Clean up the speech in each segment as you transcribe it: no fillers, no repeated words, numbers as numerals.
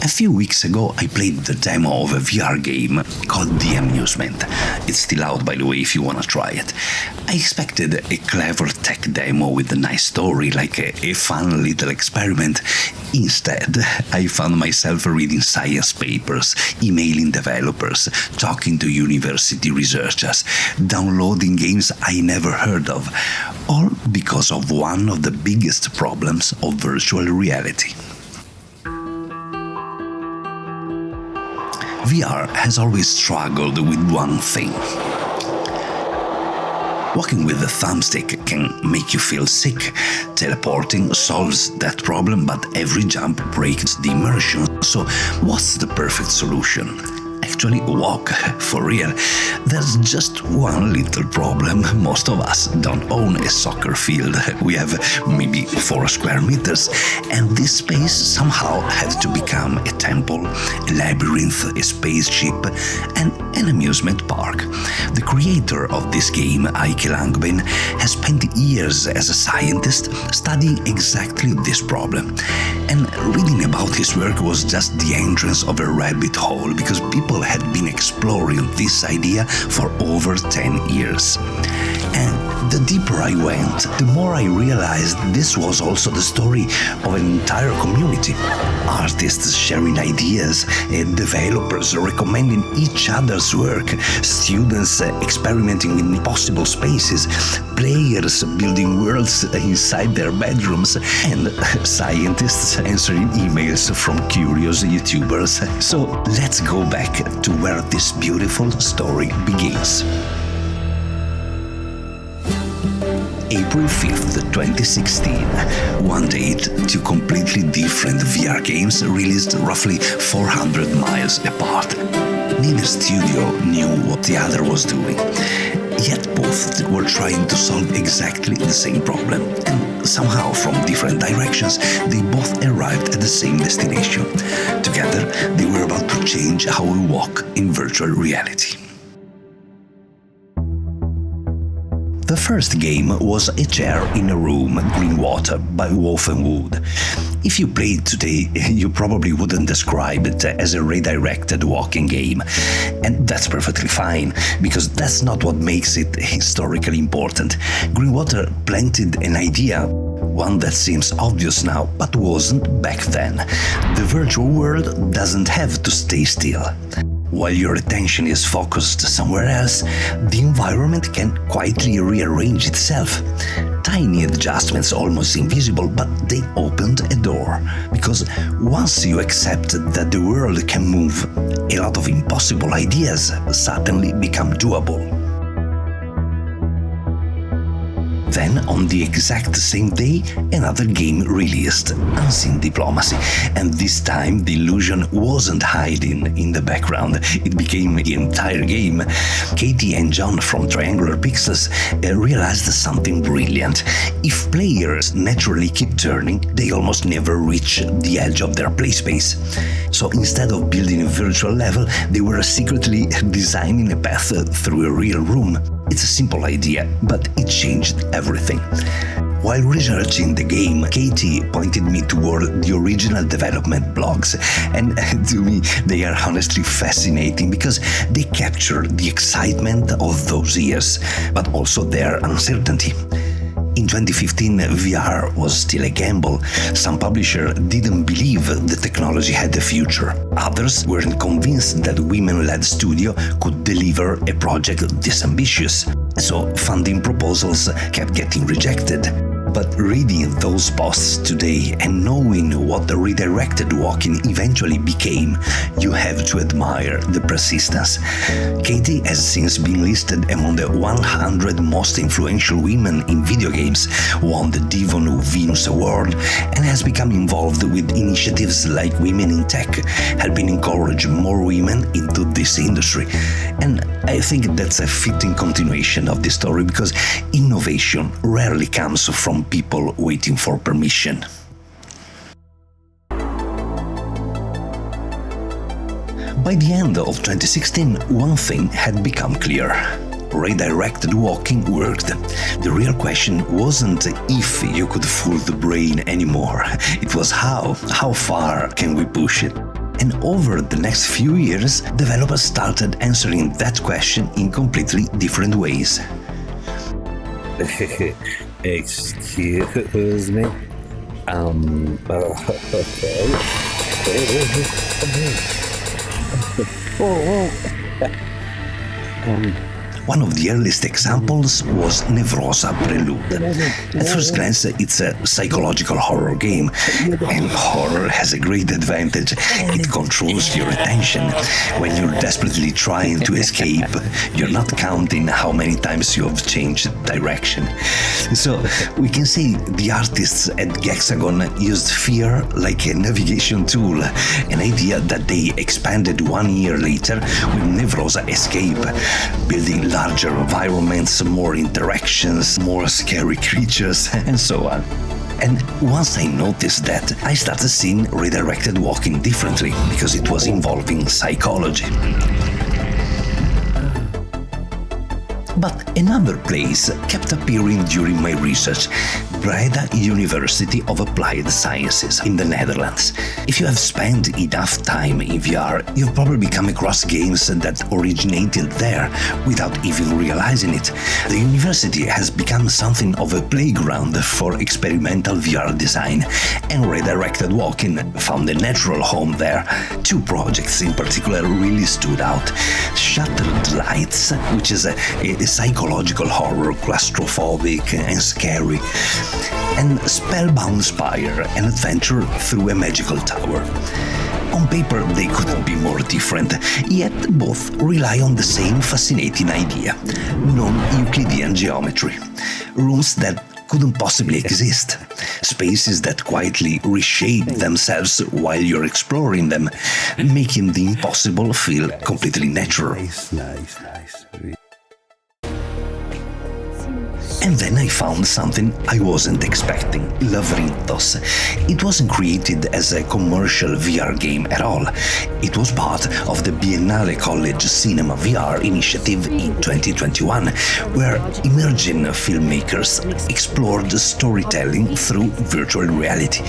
A few weeks ago I played the demo of a VR game called The Amusement. It's still out, by the way, if you wanna try it. I expected a clever tech demo with a nice story, like a fun little experiment. Instead, I found myself reading science papers, emailing developers, talking to university researchers, downloading games I never heard of, all because of one of the biggest problems of virtual reality. VR has always struggled with one thing. Walking with a thumbstick can make you feel sick. Teleporting solves that problem, but every jump breaks the immersion. So what's the perfect solution? Actually walk, for real. There's just one little problem. Most of us don't own a soccer field. We have maybe 4 square meters, and this space somehow had to become a temple, a labyrinth, a spaceship, and an amusement park. The creator of this game, Eike Langbeen, has spent years as a scientist studying exactly this problem. And reading about his work was just the entrance of a rabbit hole, because people had been exploring this idea for over 10 years. And the deeper I went, the more I realized this was also the story of an entire community. Artists sharing ideas, developers recommending each other's work, students experimenting with impossible spaces, players building worlds inside their bedrooms, and scientists answering emails from curious YouTubers. So let's go back to where this beautiful story begins. April 5th, 2016. One date, 2 completely different VR games released roughly 400 miles apart. Neither studio knew what the other was doing, yet both were trying to solve exactly the same problem, and somehow from different directions they both arrived at the same destination. Together they were about to change how we walk in virtual reality. The first game was A Chair in a Room, Greenwater by Wood. If you played today, you probably wouldn't describe it as a redirected walking game. And that's perfectly fine, because that's not what makes it historically important. Greenwater planted an idea, one that seems obvious now, but wasn't back then. The virtual world doesn't have to stay still. While your attention is focused somewhere else, the environment can quietly rearrange itself. Tiny adjustments, almost invisible, but they opened a door. Because once you accept that the world can move, a lot of impossible ideas suddenly become doable. Then, on the exact same day, another game released, Unseen Diplomacy, and this time the illusion wasn't hiding in the background, it became the entire game. Katie and John from Triangular Pixels realized something brilliant. If players naturally keep turning, they almost never reach the edge of their play space. So instead of building a virtual level, they were secretly designing a path through a real room. It's a simple idea, but it changed everything. While researching the game, Katie pointed me toward the original development blogs, and to me they are honestly fascinating because they capture the excitement of those years, but also their uncertainty. In 2015, VR was still a gamble. Some publishers didn't believe the technology had a future. Others weren't convinced that women-led studio could deliver a project this ambitious. So funding proposals kept getting rejected. But reading those posts today and knowing what the redirected walking eventually became, you have to admire the persistence. Katie has since been listed among the 100 most influential women in video games, won the Devon Venus Award, and has become involved with initiatives like Women in Tech, helping encourage more women into this industry. And I think that's a fitting continuation of the story, because innovation rarely comes from people waiting for permission. By the end of 2016, one thing had become clear. Redirected walking worked. The real question wasn't if you could fool the brain anymore. It was how. How far can we push it? And over the next few years, developers started answering that question in completely different ways. Excuse me. One of the earliest examples was Nevrosa Prelude. At first glance, it's a psychological horror game, and horror has a great advantage. It controls your attention. When you're desperately trying to escape, you're not counting how many times you have changed direction. So we can say the artists at Hexagon used fear like a navigation tool, an idea that they expanded 1 year later with Nevrosa Escape, building larger environments, more interactions, more scary creatures, and so on. And once I noticed that, I started seeing redirected walking differently, because it was involving psychology. But another place kept appearing during my research: Breda University of Applied Sciences in the Netherlands. If you have spent enough time in VR, you've probably come across games that originated there without even realizing it. The university has become something of a playground for experimental VR design, and redirected walking found a natural home there. 2 projects in particular really stood out: Shattered Lights, which is a psychological horror, claustrophobic and scary, and Spellbound Spire, an adventure through a magical tower. On paper, they couldn't be more different, yet both rely on the same fascinating idea: non-Euclidean geometry. Rooms that couldn't possibly exist. Spaces that quietly reshape themselves while you're exploring them, making the impossible feel completely natural. Nice. And then I found something I wasn't expecting: Lavrynthos. It wasn't created as a commercial VR game at all. It was part of the Biennale College Cinema VR initiative in 2021, where emerging filmmakers explored storytelling through virtual reality.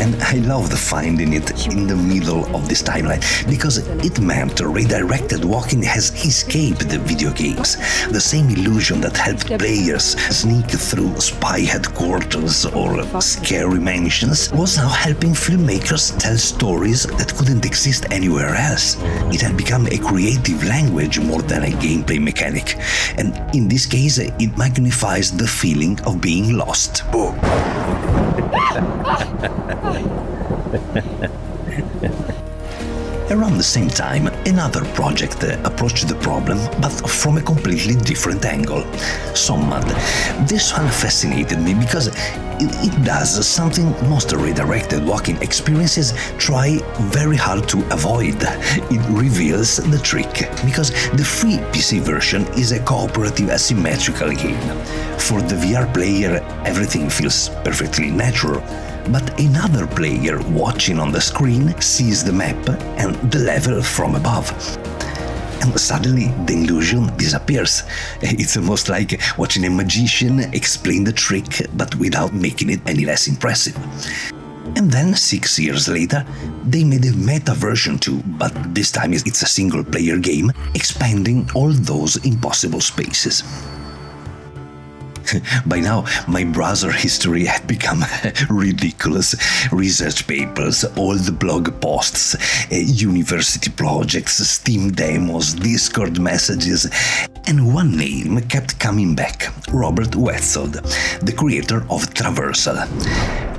And I loved finding it in the middle of this timeline, because it meant redirected walking has escaped the video games. The same illusion that helped players sneak through spy headquarters or scary mansions was now helping filmmakers tell stories that couldn't exist anywhere else. It had become a creative language more than a gameplay mechanic, and in this case it magnifies the feeling of being lost. Around the same time, another project approached the problem, but from a completely different angle: Sommad. This one fascinated me because it does something most redirected walking experiences try very hard to avoid. It reveals the trick, because the free PC version is a cooperative asymmetrical game. For the VR player, everything feels perfectly natural. But another player watching on the screen sees the map and the level from above. And suddenly the illusion disappears. It's almost like watching a magician explain the trick, but without making it any less impressive. And then 6 years later, they made a meta version too, but this time it's a single-player game, expanding all those impossible spaces. By now, my browser history had become ridiculous. Research papers, old blog posts, university projects, Steam demos, Discord messages, and one name kept coming back: Robert Wetzold, the creator of TraVRsal.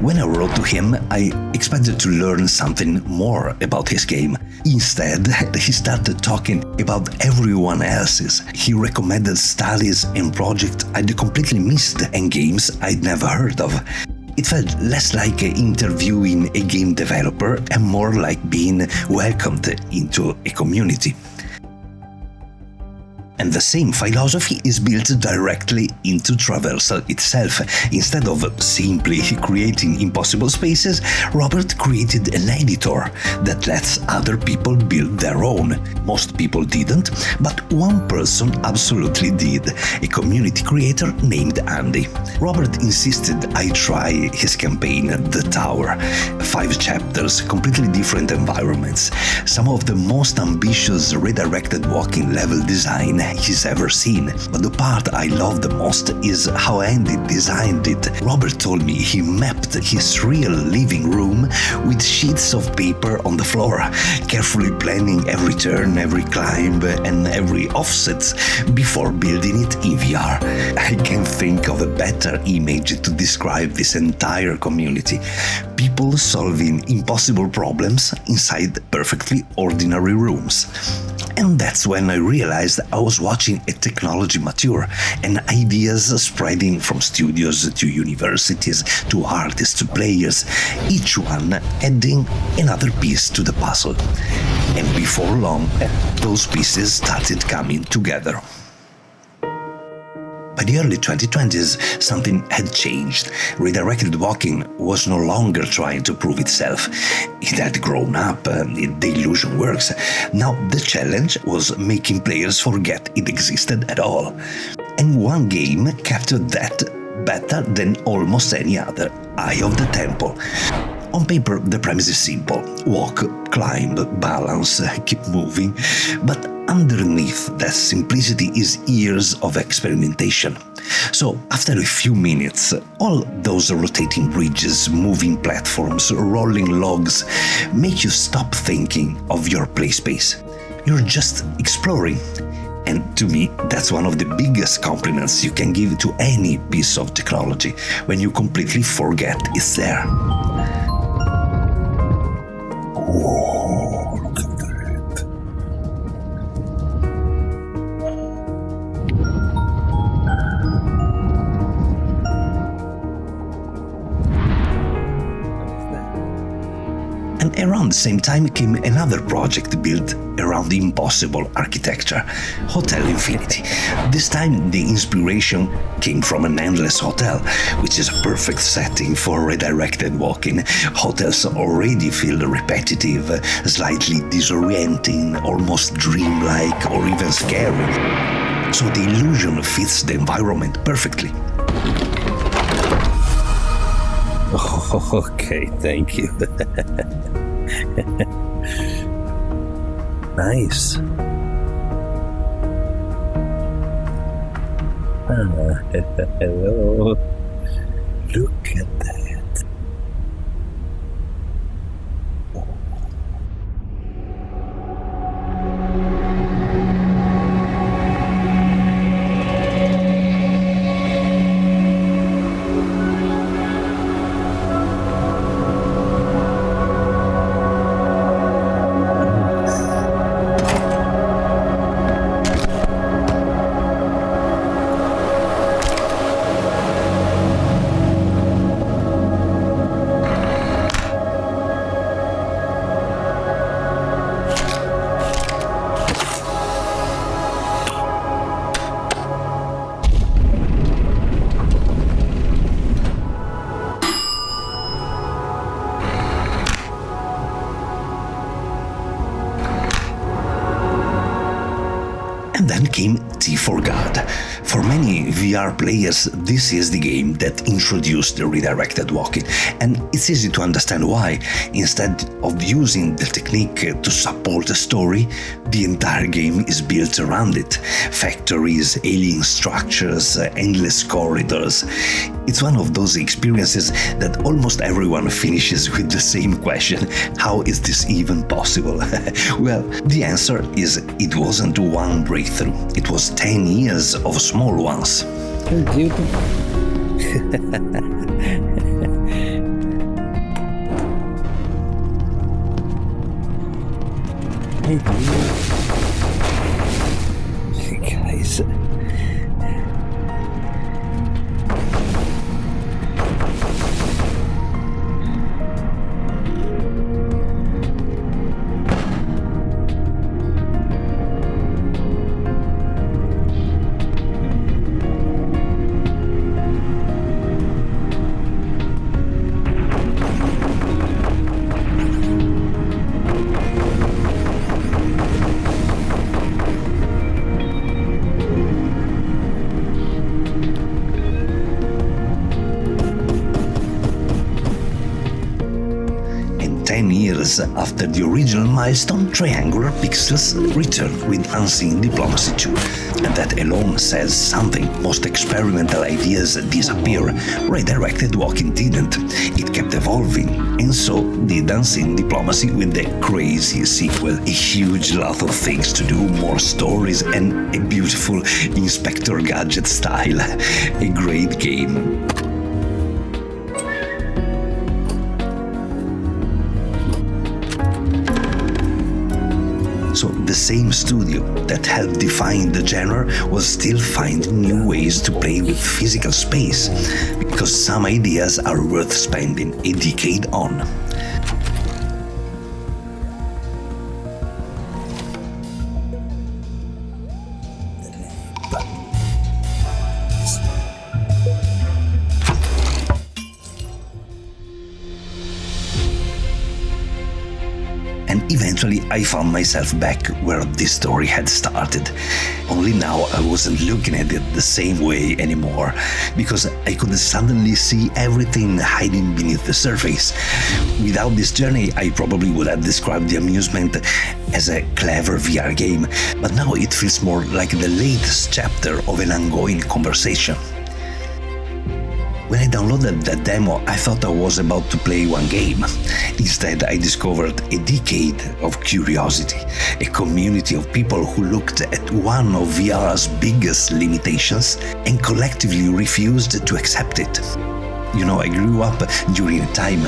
When I wrote to him, I expected to learn something more about his game. Instead, he started talking about everyone else's. He recommended studies and projects I'd completely missed and games I'd never heard of. It felt less like interviewing a game developer and more like being welcomed into a community. And the same philosophy is built directly into TraVRsal itself. Instead of simply creating impossible spaces, Robert created an editor that lets other people build their own. Most people didn't, but one person absolutely did, a community creator named Andy. Robert insisted I try his campaign, The Tower. 5 chapters, completely different environments. Some of the most ambitious redirected walking level design he's ever seen. But the part I love the most is how Andy designed it. Robert told me he mapped his real living room with sheets of paper on the floor, carefully planning every turn, every climb, and every offset before building it in VR. I can't think of a better image to describe this entire community. People solving impossible problems inside perfectly ordinary rooms. And that's when I realized I was watching a technology mature and ideas spreading from studios to universities to artists to players, each one adding another piece to the puzzle. And before long, those pieces started coming together. By the early 2020s, something had changed. Redirected walking was no longer trying to prove itself. It had grown up, the illusion works. Now the challenge was making players forget it existed at all. And one game captured that better than almost any other: Eye of the Temple. On paper, the premise is simple: walk, climb, balance, keep moving. But underneath that simplicity is years of experimentation. So, after a few minutes, all those rotating bridges, moving platforms, rolling logs make you stop thinking of your play space. You're just exploring. And to me, that's one of the biggest compliments you can give to any piece of technology, when you completely forget it's there. Oh, look at that. And around the same time came another project built around the impossible architecture, Hotel Infinity. This time the inspiration came from an endless hotel, which is a perfect setting for redirected walking. Hotels already feel repetitive, slightly disorienting, almost dreamlike or even scary. So the illusion fits the environment perfectly. Okay, thank you. Nice. Hello. Look at that. And then came T for God. For many VR players, this is the game that introduced the redirected walking, and it's easy to understand why. Instead of using the technique to support the story, the entire game is built around it. Factories, alien structures, endless corridors. It's one of those experiences that almost everyone finishes with the same question: how is this even possible? Well, the answer is it wasn't one breakthrough, it was 10 years of small ones. Guys. years after the original milestone, triangular pixels returned with Unseen Diplomacy 2. And that alone says something. Most experimental ideas disappear. Redirected walking didn't. It kept evolving. And so did Unseen Diplomacy with the crazy sequel. A huge lot of things to do, more stories, and a beautiful Inspector Gadget style. A great game. So the same studio that helped define the genre was still finding new ways to play with physical space, because some ideas are worth spending a decade on. And eventually I found myself back where this story had started. Only now I wasn't looking at it the same way anymore, because I could suddenly see everything hiding beneath the surface. Without this journey, I probably would have described the Amusement as a clever VR game, but now it feels more like the latest chapter of an ongoing conversation. When I downloaded that demo, I thought I was about to play one game. Instead, I discovered a decade of curiosity, a community of people who looked at one of VR's biggest limitations and collectively refused to accept it. You know, I grew up during a time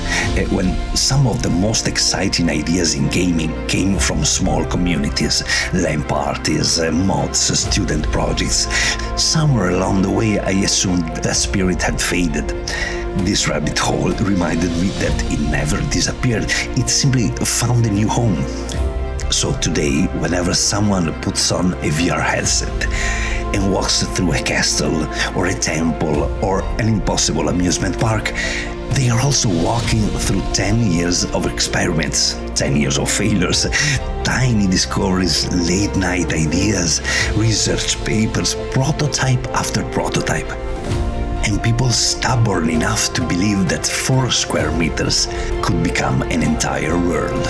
when some of the most exciting ideas in gaming came from small communities, LAN parties, mods, student projects. Somewhere along the way, I assumed that spirit had faded. This rabbit hole reminded me that it never disappeared, it simply found a new home. So today, whenever someone puts on a VR headset and walks through a castle or a temple or an impossible amusement park, they are also walking through 10 years of experiments, 10 years of failures, tiny discoveries, late-night ideas, research papers, prototype after prototype. And people stubborn enough to believe that 4 square meters could become an entire world.